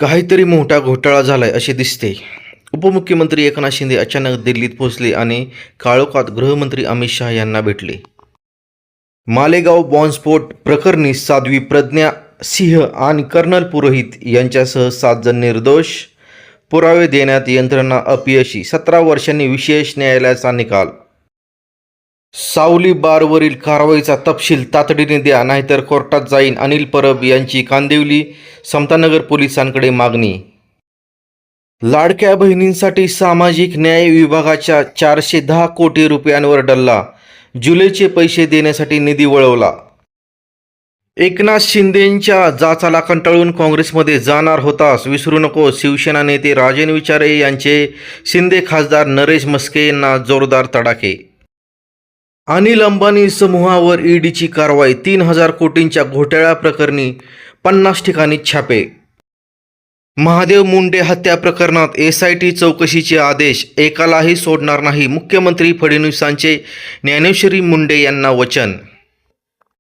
काहीतरी मोठा घोटाळा झालाय असे दिसते. उपमुख्यमंत्री एकनाथ शिंदे अचानक दिल्लीत पोहोचले आणि काळोखात गृहमंत्री अमित शहा यांना भेटले. मालेगाव बॉम्बस्फोट प्रकरणी साध्वी प्रज्ञा सिंह आणि कर्नल पुरोहित यांच्यासह 7 जण निर्दोष, पुरावे देण्यात यंत्रणा अपयशी, 17 वर्षांनी विशेष न्यायालयाचा निकाल. सावली बारवरील कारवाईचा तपशील तातडीने द्या, नाहीतर कोर्टात जाईन, अनिल परब यांची कांदिवली समतानगर पोलिसांकडे मागणी. लाडक्या बहिणींसाठी सामाजिक न्याय विभागाच्या 410 कोटी रुपयांवर डल्ला, जुलैचे पैसे देण्यासाठी निधी वळवला. एकनाथ शिंदेंच्या जाचाला कंटाळून काँग्रेसमध्ये जाणार होतास, विसरू नको. शिवसेना नेते राजन विचारे यांचे शिंदे खासदार नरेश म्हस्के यांना जोरदार तडाखे. अनिल अंबानी समूहावर ईडीची कारवाई, 3,000 कोटींच्या घोटाळ्याप्रकरणी 50 ठिकाणी छापे. महादेव मुंडे हत्या प्रकरणात SIT चौकशीचे आदेश, एकालाही सोडणार नाही, मुख्यमंत्री फडणवीसांचे ज्ञानेश्वरी मुंडे यांना वचन.